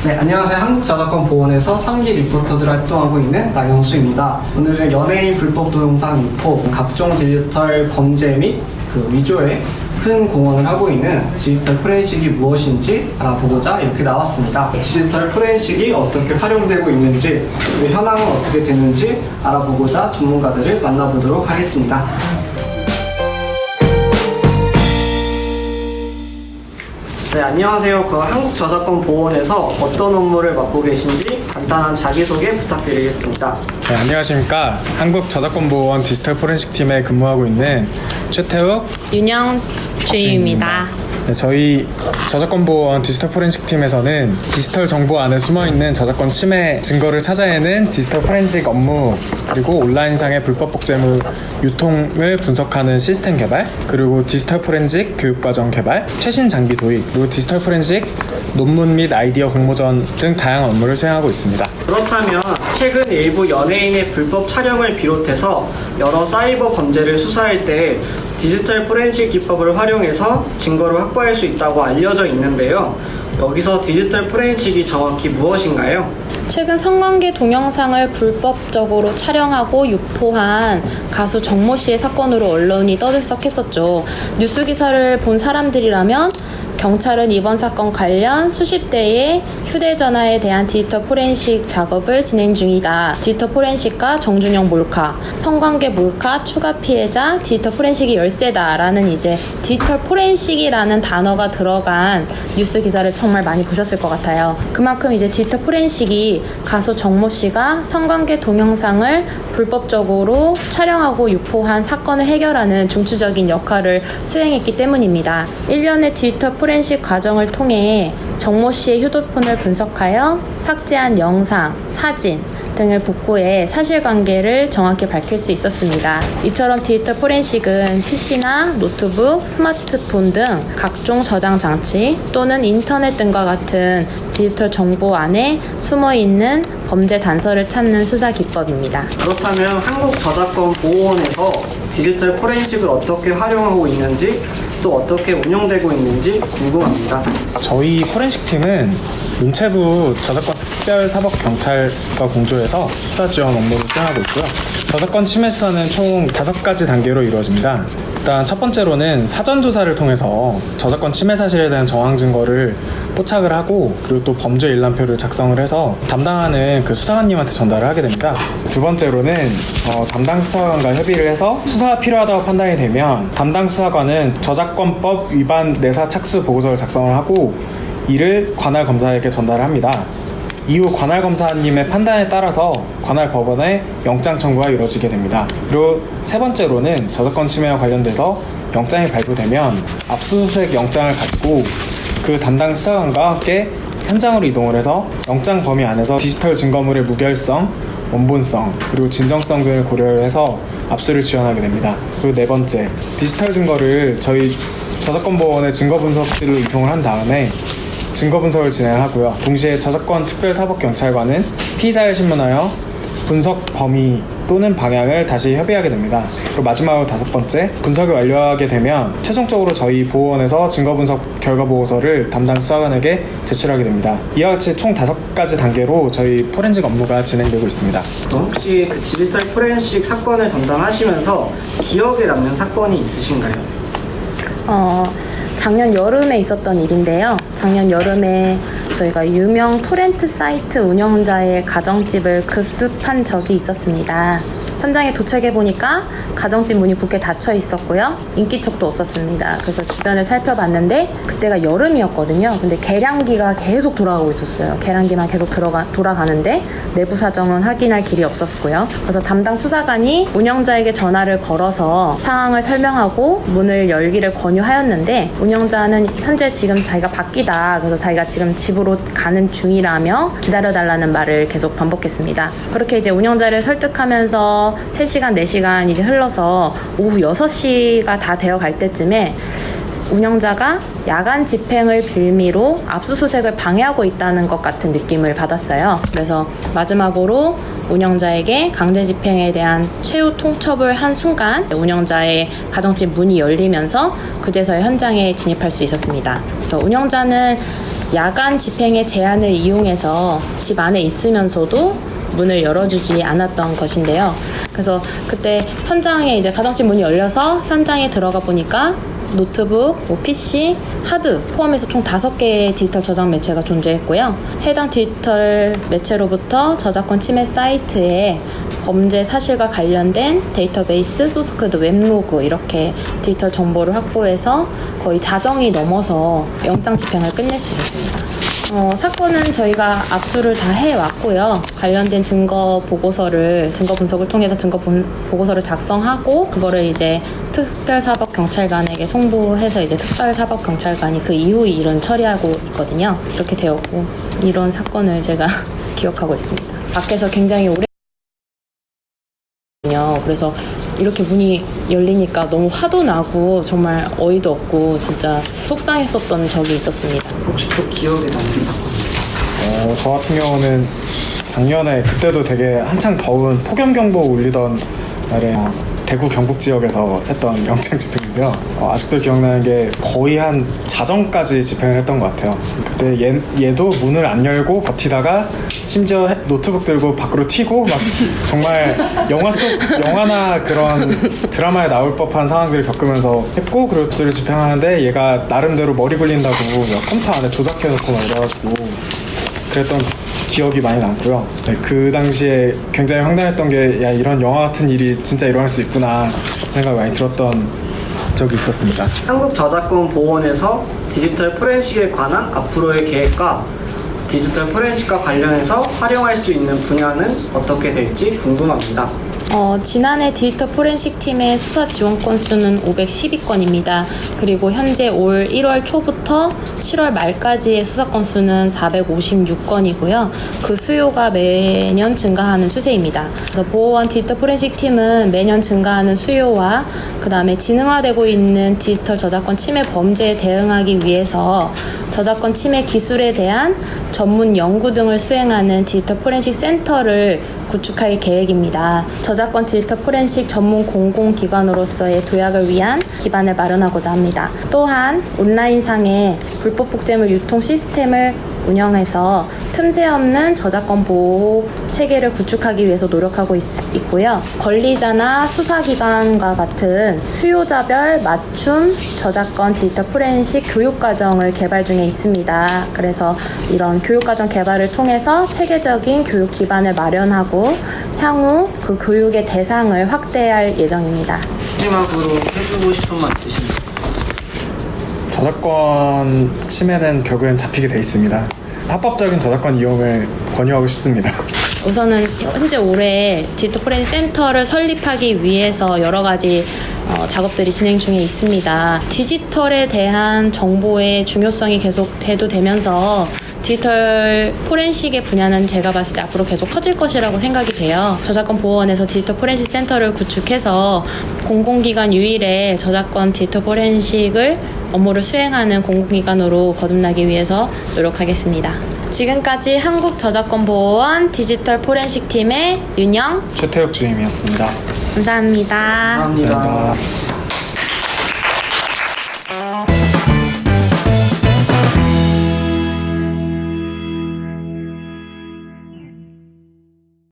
네, 안녕하세요. 한국저작권보원에서 3기 리포터즈로 활동하고 있는 나영수입니다. 오늘은 연예인 불법 동영상 유포, 각종 디지털 범죄 및 위조에 큰 공헌을 하고 있는 디지털 포렌식이 무엇인지 알아보고자 이렇게 나왔습니다. 디지털 포렌식이 어떻게 활용되고 있는지, 그리고 현황은 어떻게 되는지 알아보고자 전문가들을 만나보도록 하겠습니다. 네, 안녕하세요. 한국저작권보원에서 어떤 업무를 맡고 계신지 간단한 자기소개 부탁드리겠습니다. 네, 안녕하십니까. 한국저작권보원 디지털 포렌식 팀에 근무하고 있는 최태욱, 윤영주입니다. 네, 저희 저작권보원 디지털 포렌식 팀에서는 디지털 정보 안에 숨어있는 저작권 침해 증거를 찾아내는 디지털 포렌식 업무, 그리고 온라인상의 불법 복제물 유통을 분석하는 시스템 개발, 그리고 디지털 포렌식 교육과정 개발, 최신 장비 도입, 그리고 디지털 포렌식 논문 및 아이디어 공모전 등 다양한 업무를 수행하고 있습니다. 그렇다면 최근 일부 연예인의 불법 촬영을 비롯해서 여러 사이버 범죄를 수사할 때 디지털 포렌식 기법을 활용해서 증거를 확보할 수 있다고 알려져 있는데요. 여기서 디지털 포렌식이 정확히 무엇인가요? 최근 성관계 동영상을 불법적으로 촬영하고 유포한 가수 정모 씨의 사건으로 언론이 떠들썩했었죠. 뉴스 기사를 본 사람들이라면 경찰은 이번 사건 관련 수십 대의 휴대전화에 대한 디지털 포렌식 작업을 진행 중이다. 디지털 포렌식과 정준영 몰카, 성관계 몰카 추가 피해자, 디지털 포렌식이 열세다라는 이제 디지털 포렌식이라는 단어가 들어간 뉴스 기사를 정말 많이 보셨을 것 같아요. 그만큼 이제 디지털 포렌식이 가수 정모 씨가 성관계 동영상을 불법적으로 촬영하고 유포한 사건을 해결하는 중추적인 역할을 수행했기 때문입니다. 일련의 디지털 포렌식 과정을 통해 정모 씨의 휴대폰을 분석하여 삭제한 영상, 사진 등을 복구해 사실관계를 정확히 밝힐 수 있었습니다. 이처럼 디지털 포렌식은 PC나 노트북, 스마트폰 등 각종 저장 장치 또는 인터넷 등과 같은 디지털 정보 안에 숨어있는 범죄 단서를 찾는 수사 기법입니다. 그렇다면 한국저작권보원에서 디지털 포렌식을 어떻게 활용하고 있는지, 또 어떻게 운영되고 있는지 궁금합니다. 저희 포렌식 팀은 문체부 저작권 특별사법경찰과 공조해서 수사 지원 업무를 수행하고 있고요. 저작권 침해 수사는 총 5가지 단계로 이루어집니다. 일단 첫 번째로는 사전조사를 통해서 저작권 침해 사실에 대한 정황 증거를 포착을 하고, 그리고 또 범죄 일람표를 작성을 해서 담당하는 그 수사관님한테 전달을 하게 됩니다. 두 번째로는 담당 수사관과 협의를 해서 수사가 필요하다고 판단이 되면 담당 수사관은 저작권법 위반 내사 착수 보고서를 작성을 하고 이를 관할 검사에게 전달을 합니다. 이후 관할 검사님의 판단에 따라서 관할 법원에 영장 청구가 이루어지게 됩니다. 그리고 세 번째로는 저작권 침해와 관련돼서 영장이 발부되면 압수수색 영장을 가지고 그 담당 수사관과 함께 현장으로 이동을 해서 영장 범위 안에서 디지털 증거물의 무결성, 원본성, 그리고 진정성 등을 고려를 해서 압수를 지원하게 됩니다. 그리고 네 번째, 디지털 증거를 저희 저작권보원의 증거분석실로 이송을 한 다음에 증거분석을 진행하고요. 동시에 저작권 특별사법경찰관은 피의자를 신문하여 분석 범위 또는 방향을 다시 협의하게 됩니다. 그리고 마지막으로 5번째, 분석이 완료하게 되면 최종적으로 저희 보원에서 증거분석 결과보고서를 담당 수사관에게 제출하게 됩니다. 이와 같이 총 5가지 단계로 저희 포렌식 업무가 진행되고 있습니다. 혹시 그 디지털 포렌식 사건을 담당하시면서 기억에 남는 사건이 있으신가요? 작년 여름에 있었던 일인데요. 작년 여름에 저희가 유명 토렌트 사이트 운영자의 가정집을 급습한 적이 있었습니다. 현장에 도착해보니까 가정집 문이 굳게 닫혀 있었고요. 인기척도 없었습니다. 그래서 주변을 살펴봤는데 그때가 여름이었거든요. 근데 계량기가 계속 돌아가고 있었어요. 계량기만 계속 돌아가는데 내부 사정은 확인할 길이 없었고요. 그래서 담당 수사관이 운영자에게 전화를 걸어서 상황을 설명하고 문을 열기를 권유하였는데 운영자는 현재 지금 자기가 바뀌다, 그래서 자기가 지금 집으로 가는 중이라며 기다려달라는 말을 계속 반복했습니다. 그렇게 이제 운영자를 설득하면서 3시간, 4시간 이제 흘러서 오후 6시가 다 되어 갈 때쯤에 운영자가 야간 집행을 빌미로 압수수색을 방해하고 있다는 것 같은 느낌을 받았어요. 그래서 마지막으로 운영자에게 강제 집행에 대한 최후 통첩을 한 순간 운영자의 가정집 문이 열리면서 그제서야 현장에 진입할 수 있었습니다. 그래서 운영자는 야간 집행의 제한을 이용해서 집 안에 있으면서도 문을 열어주지 않았던 것인데요. 그래서 그때 현장에 이제 가정집 문이 열려서 현장에 들어가 보니까 노트북, PC, 하드 포함해서 총 5개의 디지털 저장 매체가 존재했고요. 해당 디지털 매체로부터 저작권 침해 사이트에 범죄 사실과 관련된 데이터베이스, 소스코드, 웹로그 이렇게 디지털 정보를 확보해서 거의 자정이 넘어서 영장 집행을 끝낼 수 있었습니다. 사건은 저희가 압수를 다 해왔고요. 관련된 증거 분석을 통해서 보고서를 작성하고 그거를 이제 특별사법경찰관에게 송부해서 이제 특별사법경찰관이 그 이후 일은 처리하고 있거든요. 이렇게 되었고 이런 사건을 제가 기억하고 있습니다. 밖에서 굉장히 오래 그래서 이렇게 문이 열리니까 너무 화도 나고 정말 어이도 없고 진짜 속상했었던 적이 있었습니다. 혹시 또 기억에 남는 사건? 저 같은 경우는 작년에 그때도 되게 한창 더운 폭염경보 울리던 날에 대구 경북 지역에서 했던 영장 집행인데요. 아직도 기억나는 게 거의 한 자정까지 집행을 했던 것 같아요. 그때 얘도 문을 안 열고 버티다가 심지어 노트북 들고 밖으로 튀고 막 정말 영화나 그런 드라마에 나올 법한 상황들을 겪으면서 했고, 그리고 그를 집행하는데 얘가 나름대로 머리 굴린다고 컴퓨터 안에 조작해놓고 막 이래가지고 그랬던 기억이 많이 남고요. 그 당시에 굉장히 황당했던 게, 야, 이런 영화 같은 일이 진짜 일어날 수 있구나 생각이 많이 들었던 적이 있었습니다. 한국저작권보호원에서 디지털 포렌식에 관한 앞으로의 계획과 디지털 포렌식과 관련해서 활용할 수 있는 분야는 어떻게 될지 궁금합니다. 지난해 디지털 포렌식 팀의 수사 지원 건수는 512건입니다. 그리고 현재 올 1월 초부터 7월 말까지의 수사 건수는 456건이고요. 그 수요가 매년 증가하는 추세입니다. 그래서 보호원 디지털 포렌식 팀은 매년 증가하는 수요와 그 다음에 지능화되고 있는 디지털 저작권 침해 범죄에 대응하기 위해서 저작권 침해 기술에 대한 전문 연구 등을 수행하는 디지털 포렌식 센터를 구축할 계획입니다. 저작권 디지털 포렌식 전문 공공기관으로서의 도약을 위한 기반을 마련하고자 합니다. 또한 온라인상의 불법 복제물 유통 시스템을 운영해서 틈새 없는 저작권 보호 체계를 구축하기 위해서 노력하고 있고요. 권리자나 수사기관과 같은 수요자별 맞춤 저작권 디지털 포렌식 교육과정을 개발 중에 있습니다. 그래서 이런 교육과정 개발을 통해서 체계적인 교육 기반을 마련하고 향후 그 교육의 대상을 확대할 예정입니다. 마지막으로 해주고 싶은 말 있으십니까? 저작권 침해는 결국엔 잡히게 돼 있습니다. 합법적인 저작권 이용을 권유하고 싶습니다. 우선은 현재 올해 디지털 포렌식 센터를 설립하기 위해서 여러 가지 작업들이 진행 중에 있습니다. 디지털에 대한 정보의 중요성이 계속 대두되면서 디지털 포렌식의 분야는 제가 봤을 때 앞으로 계속 커질 것이라고 생각이 돼요. 저작권 보호원에서 디지털 포렌식 센터를 구축해서 공공기관 유일의 저작권 디지털 포렌식을 업무를 수행하는 공공기관으로 거듭나기 위해서 노력하겠습니다. 지금까지 한국저작권보호원 디지털 포렌식 팀의 윤영, 최태혁 주임이었습니다. 감사합니다. 감사합니다. 감사합니다.